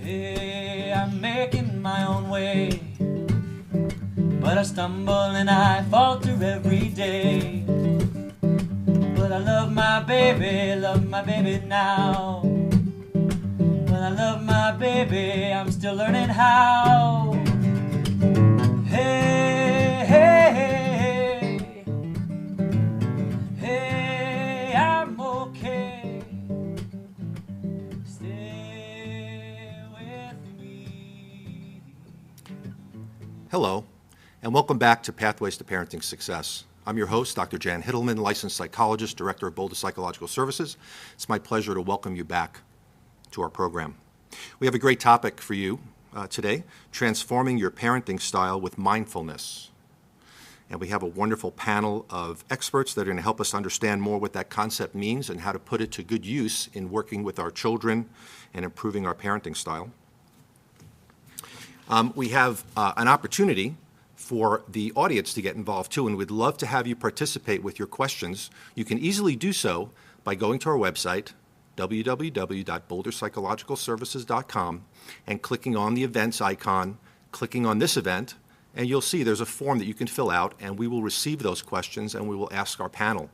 Hey, I'm making my own way, but I stumble and I falter every day. But I love my baby now. But I love my baby, I'm still learning how. Hey, hey, hey, hey, I'm okay. Stay with me. Hello, and welcome back to Pathways to Parenting Success. I'm your host, Dr. Jan Hittleman, licensed psychologist, director of Boulder Psychological Services. It's my pleasure to welcome you back to our program. We have a great topic for you today, transforming your parenting style with mindfulness. And we have a wonderful panel of experts that are going to help us understand more what that concept means and how to put it to good use in working with our children and improving our parenting style. We have an opportunity for the audience to get involved too, and we'd love to have you participate with your questions. You can easily do so by going to our website, www.boulderpsychologicalservices.com, and clicking on the events icon, clicking on this event, and you'll see there's a form that you can fill out, and we will receive those questions and we will ask our panel.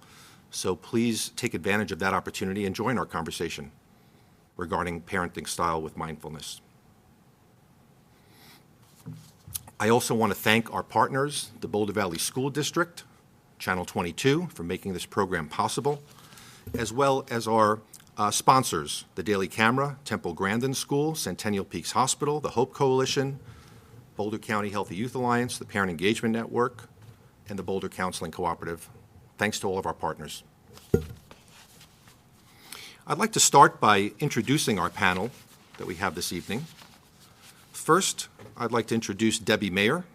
So please take advantage of that opportunity and join our conversation regarding parenting style with mindfulness. I also want to thank our partners, the Boulder Valley School District, Channel 22, for making this program possible, as well as our sponsors, the Daily Camera, Temple Grandin School, Centennial Peaks Hospital, the Hope Coalition, Boulder County Healthy Youth Alliance, the Parent Engagement Network, and the Boulder Counseling Cooperative. Thanks to all of our partners. I'd like to start by introducing our panel that we have this evening. First, I'd like to introduce Debbie Mayer.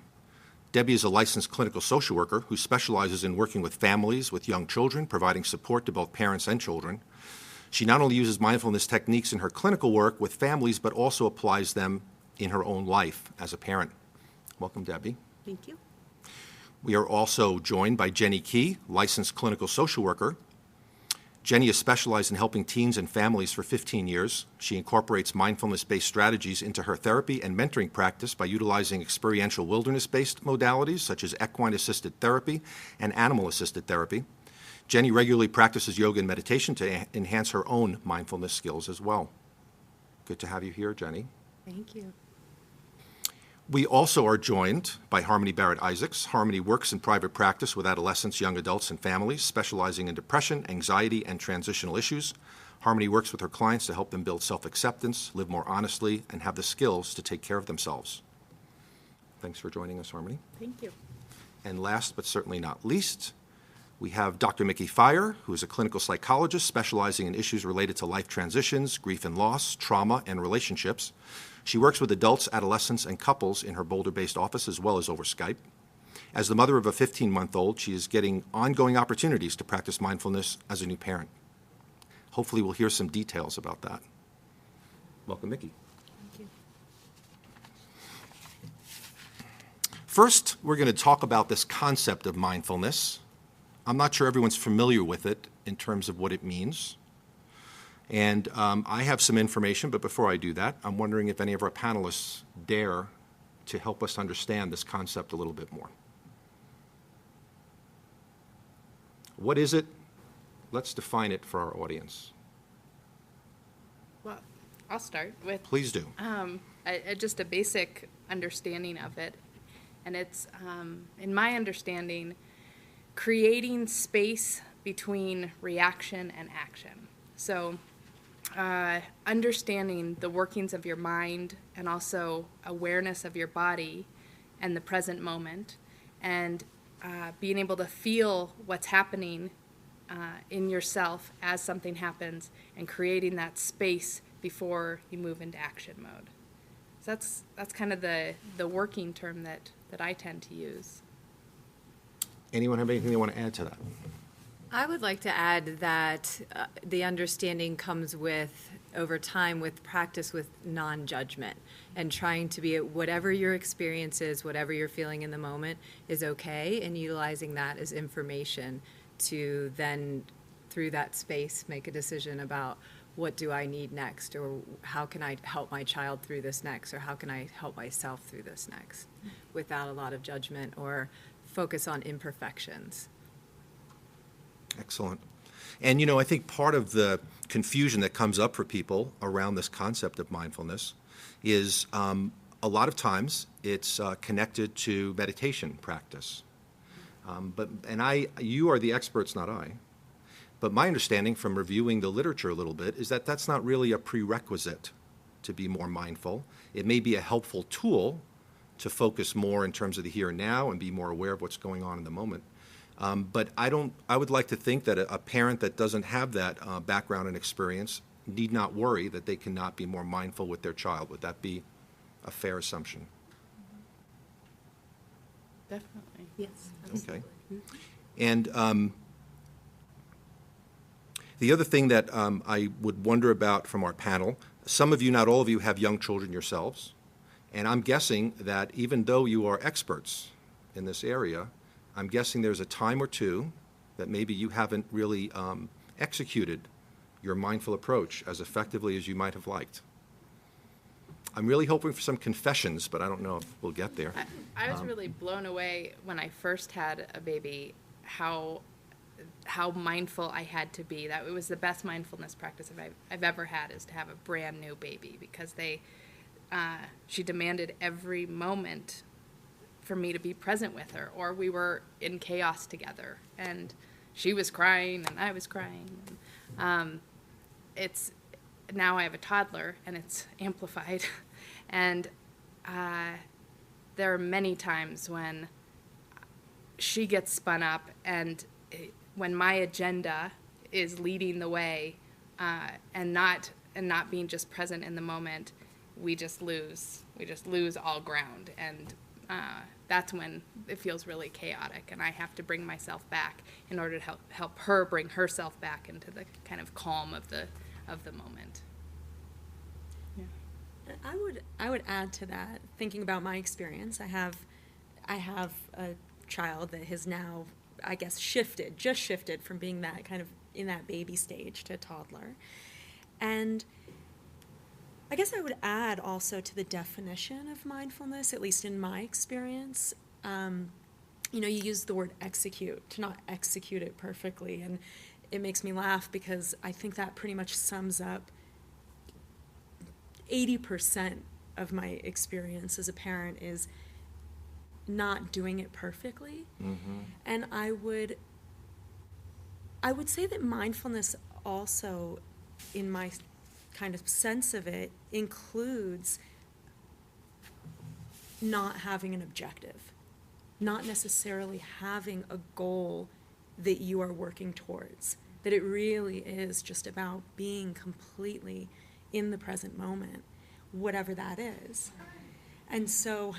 Debbie is a licensed clinical social worker who specializes in working with families with young children, providing support to both parents and children. She not only uses mindfulness techniques in her clinical work with families, but also applies them in her own life as a parent. Welcome, Debbie. Thank you. We are also joined by Jenny Key, licensed clinical social worker. Jenny has specialized in helping teens and families for 15 years. She incorporates mindfulness-based strategies into her therapy and mentoring practice by utilizing experiential wilderness-based modalities such as equine-assisted therapy and animal-assisted therapy. Jenny regularly practices yoga and meditation to enhance her own mindfulness skills as well. Good to have you here, Jenny. Thank you. We also are joined by Harmony Barrett Isaacs. Harmony works in private practice with adolescents, young adults, and families, specializing in depression, anxiety, and transitional issues. Harmony works with her clients to help them build self-acceptance, live more honestly, and have the skills to take care of themselves. Thanks for joining us, Harmony. Thank you. And last but certainly not least, we have Dr. Mickey Fire, who is a clinical psychologist specializing in issues related to life transitions, grief and loss, trauma, and relationships. She works with adults, adolescents, and couples in her Boulder-based office as well as over Skype. As the mother of a 15-month-old, she is getting ongoing opportunities to practice mindfulness as a new parent. Hopefully we'll hear some details about that. Welcome, Mickey. Thank you. First, we're going to talk about this concept of mindfulness. I'm not sure everyone's familiar with it in terms of what it means. And I have some information, but before I do that, I'm wondering if any of our panelists dare to help us understand this concept a little bit more. What is it? Let's define it for our audience. Well, I'll start with Please do. just a basic understanding of it. And it's, in my understanding, creating space between reaction and action. So understanding the workings of your mind and also awareness of your body and the present moment, and being able to feel what's happening in yourself as something happens, and creating that space before you move into action mode. So that's kind of the working term that I tend to use. Anyone have anything they want to add to that? I would like to add that the understanding comes with, over time, with practice with non-judgment, and trying to be at whatever your experience is, whatever you're feeling in the moment is okay, and utilizing that as information to then, through that space, make a decision about what do I need next, or how can I help my child through this next, or how can I help myself through this next, without a lot of judgment or focus on imperfections. Excellent. And, you know, I think part of the confusion that comes up for people around this concept of mindfulness is a lot of times it's connected to meditation practice. You are the experts, not I. But my understanding from reviewing the literature a little bit is that that's not really a prerequisite to be more mindful. It may be a helpful tool to focus more in terms of the here and now and be more aware of what's going on in the moment. But I would like to think that a parent that doesn't have that background and experience need not worry that they cannot be more mindful with their child. Would that be a fair assumption? Definitely. Yes. Okay. And the other thing that I would wonder about from our panel, some of you, not all of you, have young children yourselves. And I'm guessing that even though you are experts in this area, I'm guessing there's a time or two that maybe you haven't really executed your mindful approach as effectively as you might have liked. I'm really hoping for some confessions, but I don't know if we'll get there. I was really blown away when I first had a baby, how mindful I had to be. That it was the best mindfulness practice I've ever had, is to have a brand new baby, because she demanded every moment for me to be present with her, or we were in chaos together, and she was crying and I was crying. It's now I have a toddler and it's amplified, and there are many times when she gets spun up, and when my agenda is leading the way, and not being just present in the moment, we just lose all ground, and that's when it feels really chaotic, and I have to bring myself back in order to help her bring herself back into the kind of calm of the moment. Yeah. I would add to that, thinking about my experience. I have a child that has now, I guess, just shifted from being that kind of in that baby stage to toddler. And I guess I would add also to the definition of mindfulness, at least in my experience, you use the word execute, to not execute it perfectly. And it makes me laugh because I think that pretty much sums up 80% of my experience as a parent is not doing it perfectly. Mm-hmm. And I would say that mindfulness also, in my kind of sense of it, includes not having an objective, not necessarily having a goal that you are working towards, that it really is just about being completely in the present moment, whatever that is. And so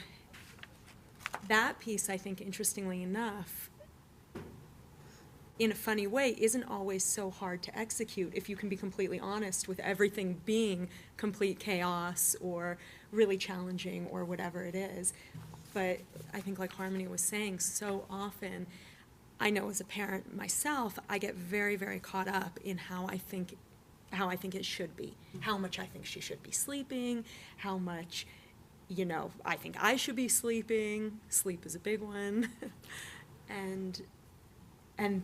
that piece, I think, interestingly enough, in a funny way, isn't always so hard to execute if you can be completely honest with everything being complete chaos or really challenging or whatever it is. But I think, like Harmony was saying, so often, I know as a parent myself, I get very, very caught up in how I think it should be, how much I think she should be sleeping, how much, I think I should be sleeping. Sleep is a big one. and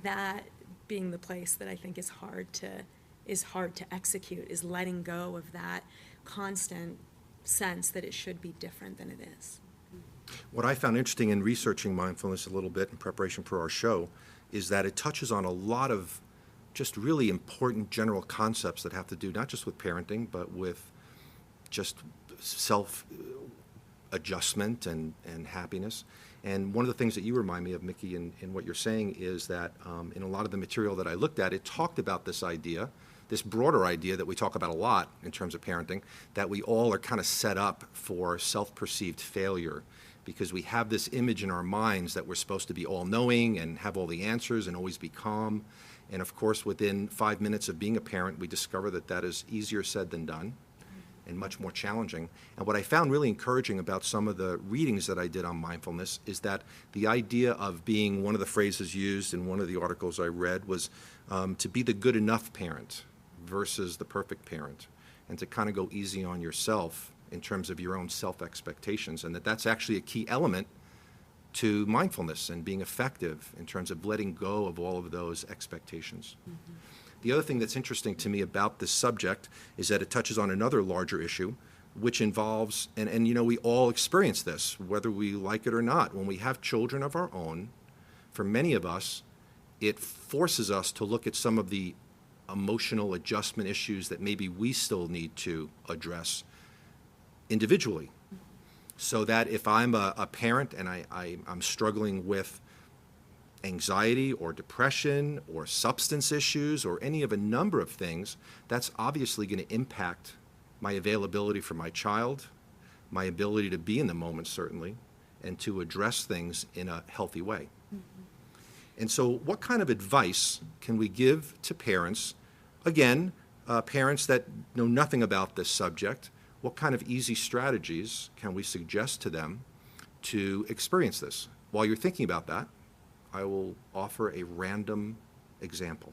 that being the place that I think is hard to execute, is letting go of that constant sense that it should be different than it is. What I found interesting in researching mindfulness a little bit in preparation for our show is that it touches on a lot of just really important general concepts that have to do not just with parenting, but with just self-adjustment and happiness. And one of the things that you remind me of, Mickey, in what you're saying is that in a lot of the material that I looked at, it talked about this idea, this broader idea that we talk about a lot in terms of parenting, that we all are kind of set up for self-perceived failure because we have this image in our minds that we're supposed to be all-knowing and have all the answers and always be calm. And of course, within 5 minutes of being a parent, we discover that that is easier said than done and much more challenging. And what I found really encouraging about some of the readings that I did on mindfulness is that the idea of being, one of the phrases used in one of the articles I read was to be the good enough parent versus the perfect parent, and to kind of go easy on yourself in terms of your own self-expectations, and that's actually a key element to mindfulness and being effective in terms of letting go of all of those expectations. Mm-hmm. The other thing that's interesting to me about this subject is that it touches on another larger issue, which involves, and you know, we all experience this, whether we like it or not. When we have children of our own, for many of us, it forces us to look at some of the emotional adjustment issues that maybe we still need to address individually. So that if I'm a parent and I'm struggling with anxiety or depression or substance issues or any of a number of things, that's obviously going to impact my availability for my child, my ability to be in the moment, certainly, and to address things in a healthy way. Mm-hmm. And so what kind of advice can we give to parents, again, parents that know nothing about this subject? What kind of easy strategies can we suggest to them to experience this? While you're thinking about that, I will offer a random example.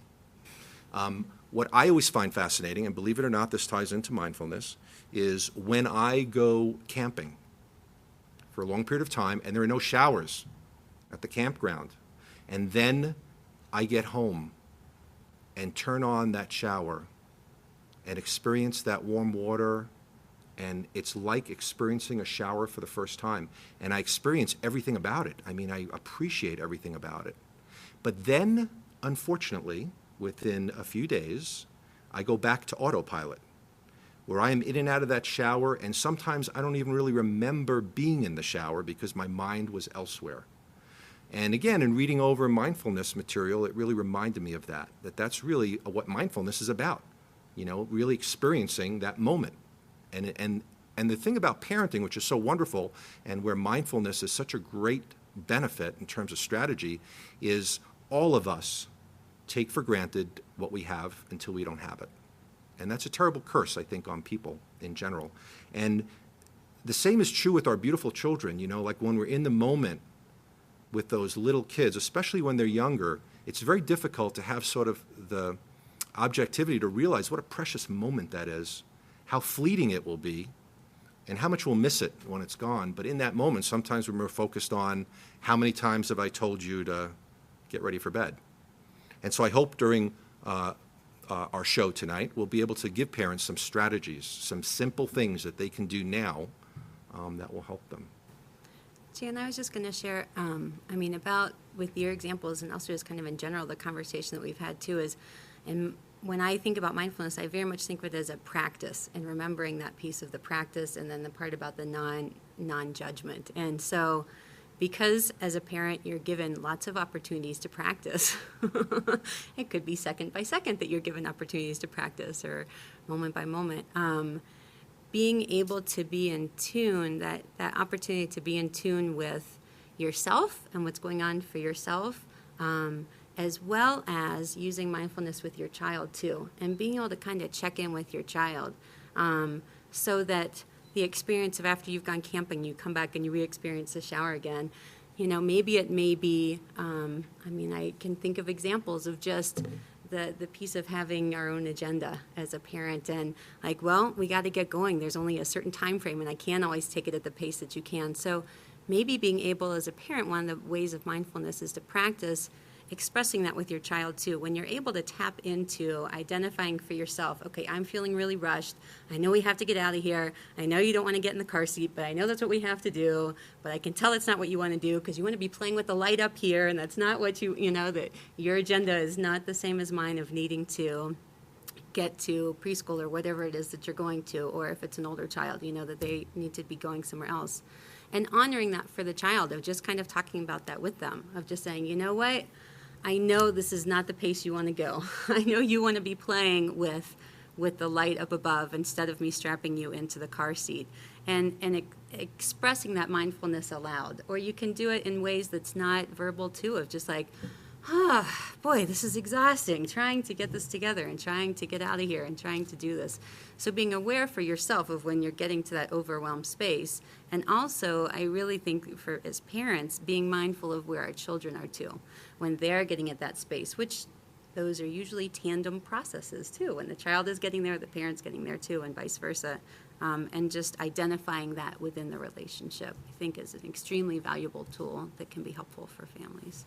What I always find fascinating, and believe it or not, this ties into mindfulness, is when I go camping for a long period of time and there are no showers at the campground, and then I get home and turn on that shower and experience that warm water, and it's like experiencing a shower for the first time. And I experience everything about it. I mean, I appreciate everything about it. But then, unfortunately, within a few days, I go back to autopilot, where I am in and out of that shower, and sometimes I don't even really remember being in the shower because my mind was elsewhere. And again, in reading over mindfulness material, it really reminded me of that that's really what mindfulness is about, you know, really experiencing that moment. And the thing about parenting, which is so wonderful, and where mindfulness is such a great benefit in terms of strategy, is all of us take for granted what we have until we don't have it. And that's a terrible curse, I think, on people in general. And the same is true with our beautiful children. You know, like when we're in the moment with those little kids, especially when they're younger, it's very difficult to have sort of the objectivity to realize what a precious moment that is, how fleeting it will be, and how much we'll miss it when it's gone. But in that moment, sometimes we're more focused on how many times have I told you to get ready for bed. And so I hope during our show tonight, we'll be able to give parents some strategies, some simple things that they can do now that will help them. Jan, I was just going to share, about with your examples, and also just kind of in general, the conversation that we've had too is, and when I think about mindfulness, I very much think of it as a practice, and remembering that piece of the practice, and then the part about the non-judgment. And so, because as a parent you're given lots of opportunities to practice, it could be second by second that you're given opportunities to practice, or moment by moment. Being able to be in tune, that opportunity to be in tune with yourself and what's going on for yourself, as well as using mindfulness with your child too, and being able to kind of check in with your child, so that the experience of after you've gone camping, you come back and you re-experience the shower again. You know, maybe it may be, I can think of examples of just the piece of having our own agenda as a parent, and like, well, we got to get going. There's only a certain time frame, and I can't always take it at the pace that you can. So maybe being able as a parent, one of the ways of mindfulness is to practice expressing that with your child too. When you're able to tap into identifying for yourself, okay, I'm feeling really rushed. I know we have to get out of here. I know you don't want to get in the car seat, but I know that's what we have to do. But I can tell it's not what you want to do because you want to be playing with the light up here, and that's not what that your agenda is not the same as mine of needing to get to preschool or whatever it is that you're going to, or if it's an older child, that they need to be going somewhere else. And honoring that for the child, of just kind of talking about that with them, of just saying, you know what? I know this is not the pace you want to go. I know you want to be playing with the light up above instead of me strapping you into the car seat. And expressing that mindfulness aloud. Or you can do it in ways that's not verbal too, of just like, boy, this is exhausting, trying to get this together and trying to get out of here and trying to do this. So being aware for yourself of when you're getting to that overwhelmed space. And also, I really think as parents, being mindful of where our children are too, when they're getting at that space, which those are usually tandem processes too. When the child is getting there, the parent's getting there too, and vice versa. And just identifying that within the relationship, I think, is an extremely valuable tool that can be helpful for families.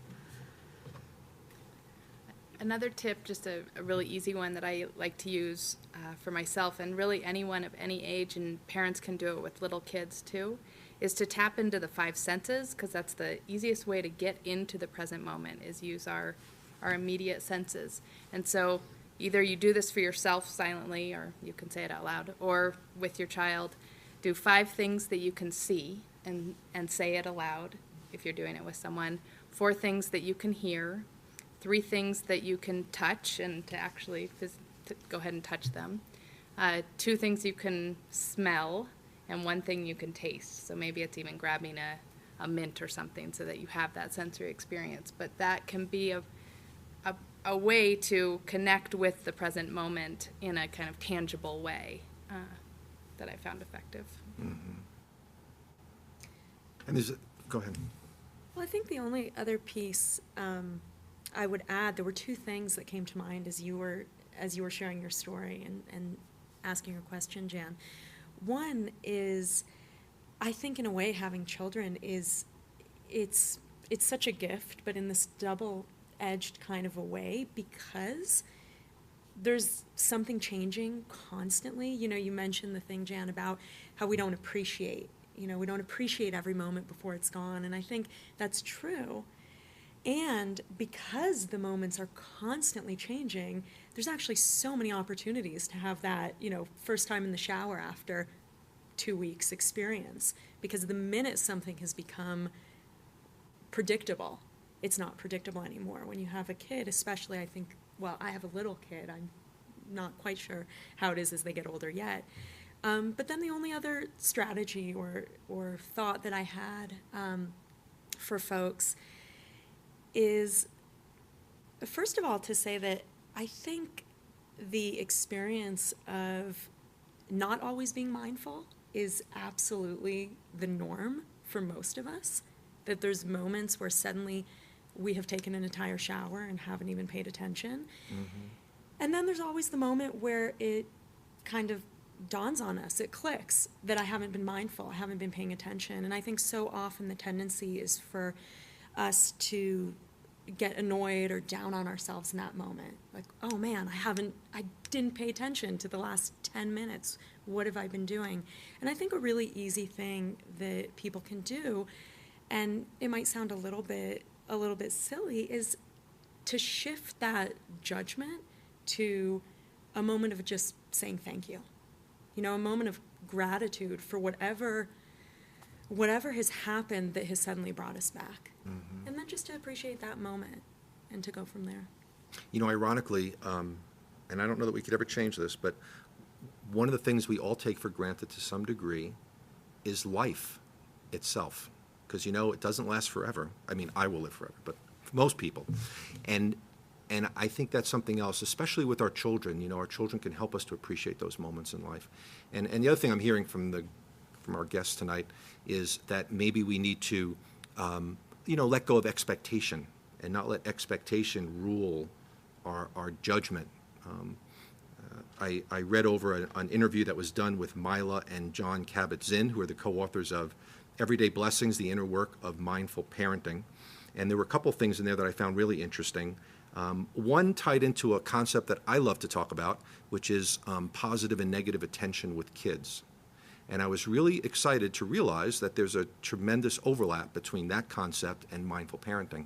Another tip, just a really easy one that I like to use for myself, and really anyone of any age, and parents can do it with little kids too, is to tap into the 5 senses, because that's the easiest way to get into the present moment, is use our immediate senses. And so either you do this for yourself silently, or you can say it out loud, or with your child, do 5 things that you can see and say it aloud if you're doing it with someone, 4 things that you can hear, 3 things that you can touch and to actually to go ahead and touch them, 2 things you can smell, and 1 thing you can taste. So maybe it's even grabbing a mint or something so that you have that sensory experience. But that can be a way to connect with the present moment in a kind of tangible way that I found effective. Mm-hmm. And go ahead. Well, I think the only other piece I would add, there were 2 things that came to mind as you were sharing your story and asking your question, Jan. One is, I think in a way having children it's such a gift, but in this double-edged kind of a way, because there's something changing constantly. You know, you mentioned the thing, Jan, about how we don't appreciate every moment before it's gone, and I think that's true. And because the moments are constantly changing, there's actually so many opportunities to have that, first time in the shower after 2 weeks experience. Because the minute something has become predictable, it's not predictable anymore. When you have a kid, especially, I have a little kid. I'm not quite sure how it is as they get older yet. But then the only other strategy or thought that I had for folks is, first of all, to say that I think the experience of not always being mindful is absolutely the norm for most of us, that there's moments where suddenly we have taken an entire shower and haven't even paid attention. Mm-hmm. And then there's always the moment where it kind of dawns on us, it clicks, that I haven't been mindful, I haven't been paying attention. And I think so often the tendency is for us to get annoyed or down on ourselves in that moment. Like, oh man, I didn't pay attention to the last 10 minutes. What have I been doing? And I think a really easy thing that people can do, and it might sound a little bit silly, is to shift that judgment to a moment of just saying thank you. A moment of gratitude for whatever has happened that has suddenly brought us back. Mm-hmm. And then just to appreciate that moment and to go from there. Ironically, and I don't know that we could ever change this, but one of the things we all take for granted to some degree is life itself. Because, it doesn't last forever. I mean, I will live forever, but for most people. And I think that's something else, especially with our children. Our children can help us to appreciate those moments in life. And the other thing I'm hearing from our guests tonight is that maybe we need to, let go of expectation and not let expectation rule our judgment. I read over an interview that was done with Mila and John Kabat-Zinn, who are the co-authors of Everyday Blessings, the Inner Work of Mindful Parenting. And there were a couple things in there that I found really interesting. One tied into a concept that I love to talk about, which is positive and negative attention with kids. And I was really excited to realize that there's a tremendous overlap between that concept and mindful parenting,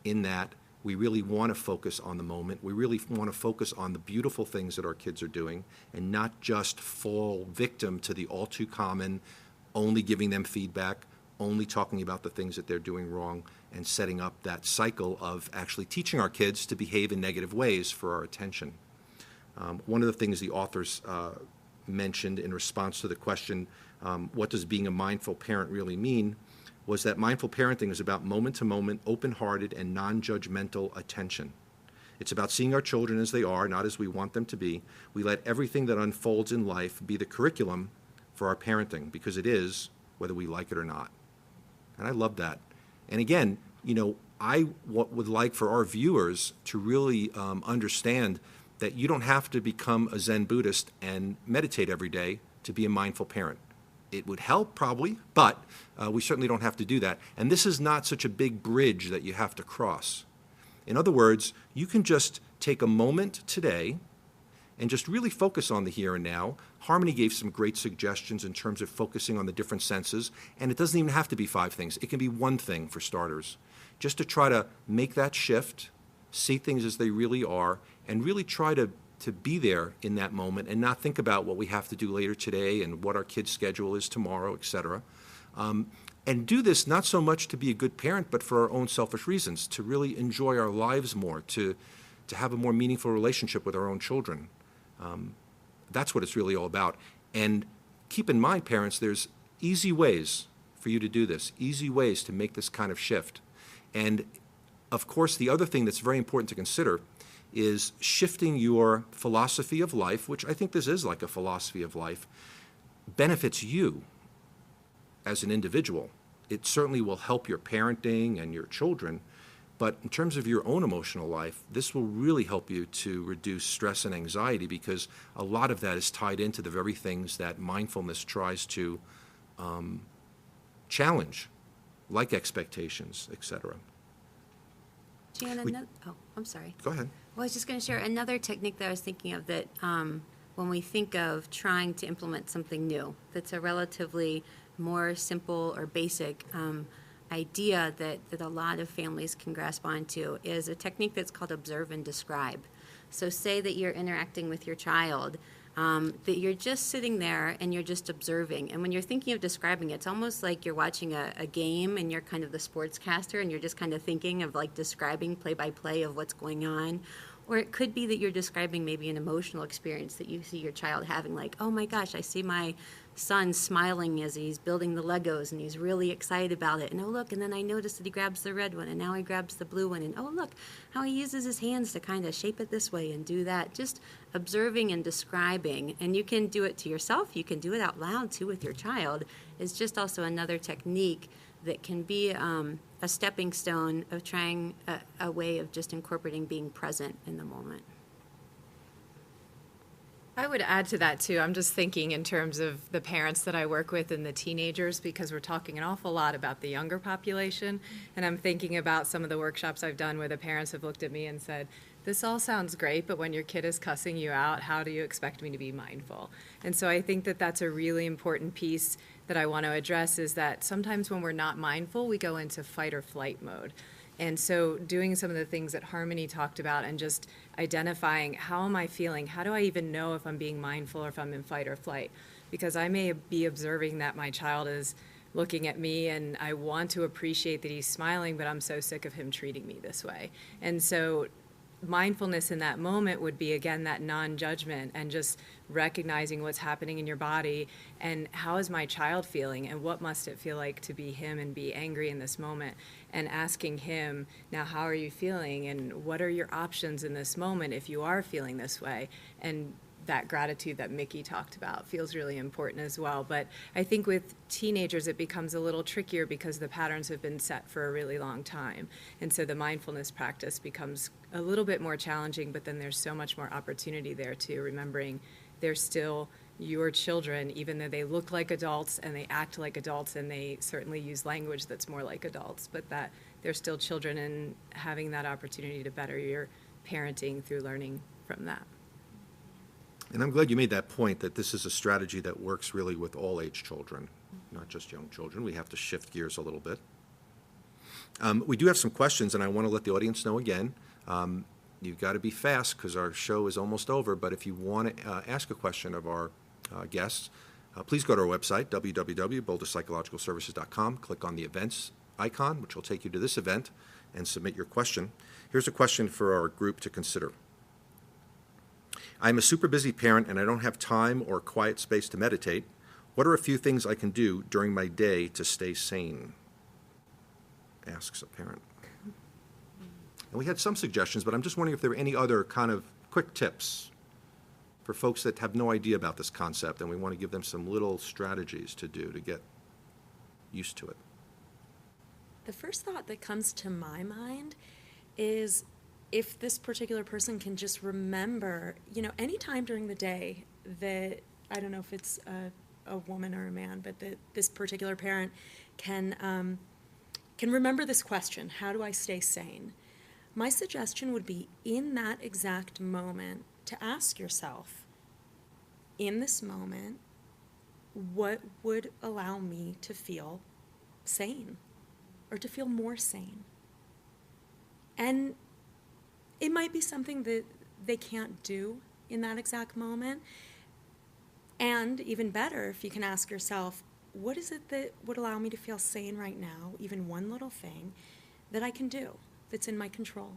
in that we really want to focus on the moment. We really want to focus on the beautiful things that our kids are doing and not just fall victim to the all too common, only giving them feedback, only talking about the things that they're doing wrong, and setting up that cycle of actually teaching our kids to behave in negative ways for our attention. One of the things the authors mentioned in response to the question, what does being a mindful parent really mean, was that mindful parenting is about moment-to-moment, open-hearted, and non-judgmental attention. It's about seeing our children as they are, not as we want them to be. We let everything that unfolds in life be the curriculum for our parenting, because it is, whether we like it or not. And I love that. And again, would like for our viewers to really understand that you don't have to become a Zen Buddhist and meditate every day to be a mindful parent. It would help probably, but we certainly don't have to do that. And this is not such a big bridge that you have to cross. In other words, you can just take a moment today and just really focus on the here and now. Harmony gave some great suggestions in terms of focusing on the different senses, and it doesn't even have to be 5 things. It can be 1 thing for starters, just to try to make that shift, see things as they really are, and really try to be there in that moment and not think about what we have to do later today and what our kid's schedule is tomorrow, etc. And do this not so much to be a good parent, but for our own selfish reasons, to really enjoy our lives more, to have a more meaningful relationship with our own children. That's what it's really all about. And keep in mind, parents, there's easy ways for you to do this, easy ways to make this kind of shift. And of course, the other thing that's very important to consider is shifting your philosophy of life, which I think this is like a philosophy of life, benefits you as an individual. It certainly will help your parenting and your children, but in terms of your own emotional life, this will really help you to reduce stress and anxiety, because a lot of that is tied into the very things that mindfulness tries to challenge, like expectations, etc. Jan, I'm sorry. Go ahead. Well, I was just going to share another technique that I was thinking of that when we think of trying to implement something new, that's a relatively more simple or basic idea that a lot of families can grasp onto, is a technique that's called observe and describe. So say that you're interacting with your child, that you're just sitting there and you're just observing. And when you're thinking of describing, it's almost like you're watching a game and you're kind of the sportscaster and you're just kind of thinking of like describing play by play of what's going on. Or it could be that you're describing maybe an emotional experience that you see your child having, like, oh my gosh, I see my son smiling as he's building the Legos and he's really excited about it. And oh, look, and then I notice that he grabs the red one and now he grabs the blue one. And oh, look, how he uses his hands to kind of shape it this way and do that. Just observing and describing. And you can do it to yourself. You can do it out loud, too, with your child. It's just also another technique that can be a stepping stone of trying a way of just incorporating being present in the moment. I would add to that, too. I'm just thinking in terms of the parents that I work with and the teenagers, because we're talking an awful lot about the younger population. And I'm thinking about some of the workshops I've done where the parents have looked at me and said, this all sounds great, but when your kid is cussing you out, how do you expect me to be mindful? And so I think that that's a really important piece that I want to address, is that sometimes when we're not mindful, we go into fight or flight mode. And so doing some of the things that Harmony talked about and just identifying, how am I feeling? How do I even know if I'm being mindful or if I'm in fight or flight? Because I may be observing that my child is looking at me and I want to appreciate that he's smiling, but I'm so sick of him treating me this way. And so mindfulness in that moment would be, again, that non-judgment and just recognizing what's happening in your body and how is my child feeling and what must it feel like to be him and be angry in this moment, and asking him, now how are you feeling and what are your options in this moment if you are feeling this way. And that gratitude that Mickey talked about feels really important as well. But I think with teenagers it becomes a little trickier because the patterns have been set for a really long time. And so the mindfulness practice becomes a little bit more challenging, but then there's so much more opportunity there too, remembering they're still your children, even though they look like adults and they act like adults and they certainly use language that's more like adults, but that they're still children, and having that opportunity to better your parenting through learning from that. And I'm glad you made that point, that this is a strategy that works really with all age children, not just young children. We have to shift gears a little bit. We do have some questions, and I want to let the audience know again. You've got to be fast because our show is almost over, but if you want to ask a question of our guests, please go to our website, www.boulderpsychologicalservices.com, click on the events icon, which will take you to this event, and submit your question. Here's a question for our group to consider. I'm a super busy parent and I don't have time or quiet space to meditate. What are a few things I can do during my day to stay sane? Asks a parent. And we had some suggestions, but I'm just wondering if there are any other kind of quick tips for folks that have no idea about this concept and we want to give them some little strategies to do to get used to it. the first thought that comes to my mind is if this particular person can just remember, any time during the day that, I don't know if it's a woman or a man, but that this particular parent can remember this question: how do I stay sane? My suggestion would be, in that exact moment, to ask yourself, in this moment, what would allow me to feel sane or to feel more sane? And it might be something that they can't do in that exact moment. And even better, if you can ask yourself, what is it that would allow me to feel sane right now, even one little thing that I can do that's in my control?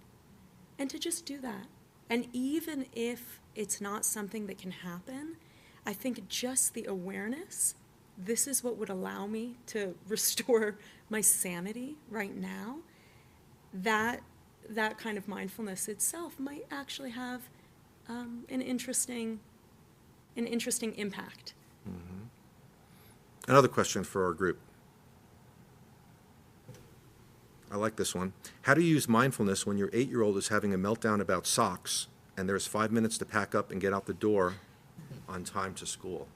And to just do that. And even if it's not something that can happen, I think just the awareness, this is what would allow me to restore my sanity right now, that kind of mindfulness itself might actually have an interesting impact. Mm-hmm. Another question for our group. I like this one. How do you use mindfulness when your 8-year-old is having a meltdown about socks and there's 5 minutes to pack up and get out the door on time to school?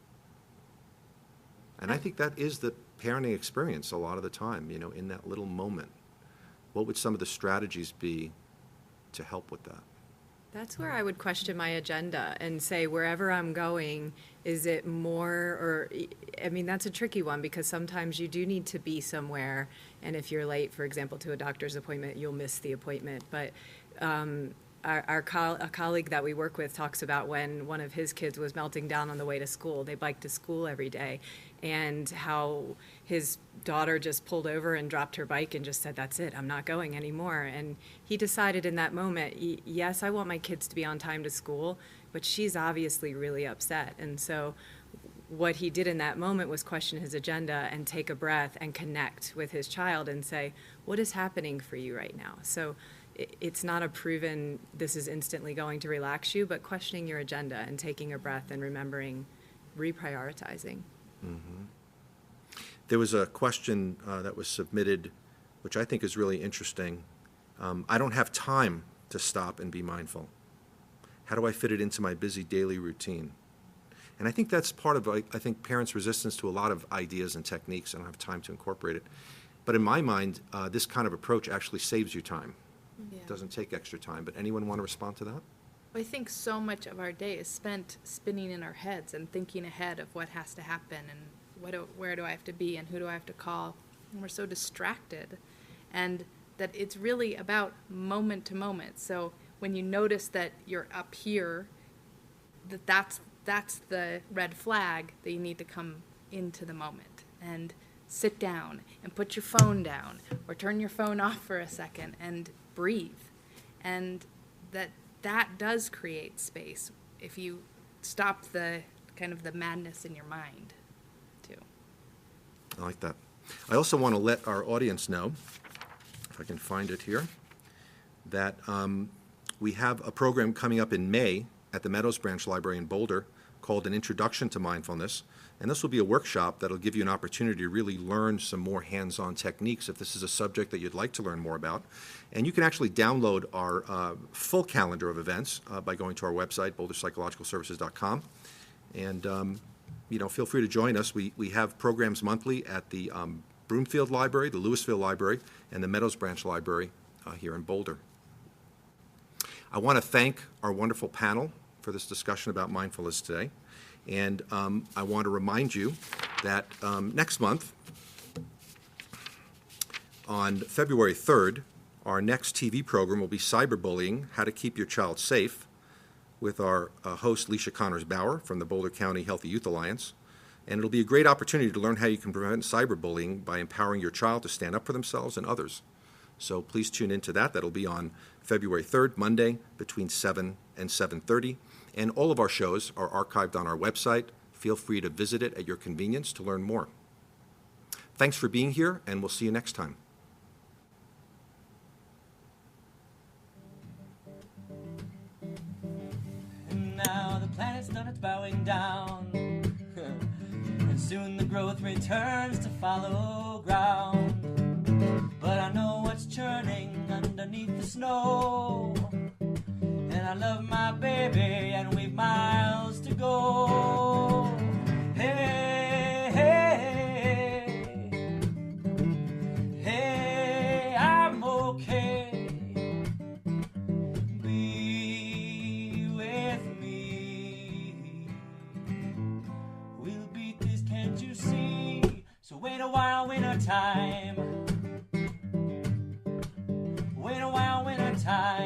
And I think that is the parenting experience a lot of the time, in that little moment. What would some of the strategies be to help with that? That's where I would question my agenda and say, wherever I'm going, is it more, or, that's a tricky one, because sometimes you do need to be somewhere, and if you're late, for example, to a doctor's appointment, you'll miss the appointment. But a colleague that we work with talks about when one of his kids was melting down on the way to school. They bike to school every day, and how his daughter just pulled over and dropped her bike and just said, that's it, I'm not going anymore. And he decided in that moment, yes, I want my kids to be on time to school, but she's obviously really upset. And so what he did in that moment was question his agenda and take a breath and connect with his child and say, what is happening for you right now? So it's not a proven, this is instantly going to relax you, but questioning your agenda and taking a breath and remembering, reprioritizing. Mm-hmm. There was a question that was submitted, which I think is really interesting. I don't have time to stop and be mindful. How do I fit it into my busy daily routine? And I think that's part of, I think, parents' resistance to a lot of ideas and techniques. I don't have time to incorporate it. But in my mind, this kind of approach actually saves you time. Yeah. It doesn't take extra time. But anyone want to respond to that? I think so much of our day is spent spinning in our heads and thinking ahead of what has to happen and where do I have to be and who do I have to call. And we're so distracted. And that it's really about moment to moment. So when you notice that you're up here, that's the red flag that you need to come into the moment and sit down and put your phone down or turn your phone off for a second and breathe. And that does create space if you stop the kind of the madness in your mind too. I like that. I also want to let our audience know, if I can find it here, that we have a program coming up in May at the Meadows Branch Library in Boulder called An Introduction to Mindfulness. And this will be a workshop that will give you an opportunity to really learn some more hands-on techniques if this is a subject that you'd like to learn more about. And you can actually download our full calendar of events by going to our website, boulderpsychologicalservices.com. And feel free to join us. We have programs monthly at the Broomfield Library, the Louisville Library, and the Meadows Branch Library here in Boulder. I want to thank our wonderful panel for this discussion about mindfulness today. And I want to remind you that next month, on February 3rd, our next TV program will be Cyberbullying, How to Keep Your Child Safe, with our host, Leisha Connors-Bauer from the Boulder County Healthy Youth Alliance. And it'll be a great opportunity to learn how you can prevent cyberbullying by empowering your child to stand up for themselves and others. So please tune into that. That'll be on February 3rd, Monday, between 7 and 7:30. And all of our shows are archived on our website. Feel free to visit it at your convenience to learn more. Thanks for being here, and we'll see you next time. And now the planet's done its bowing down, and soon the growth returns to follow ground. But I know churning underneath the snow. And I love my baby, and we've miles to go. Hey, hey, hey, I'm okay. Be with me. We'll beat this, can't you see? So wait a while, winter time. Wait a while, winter time.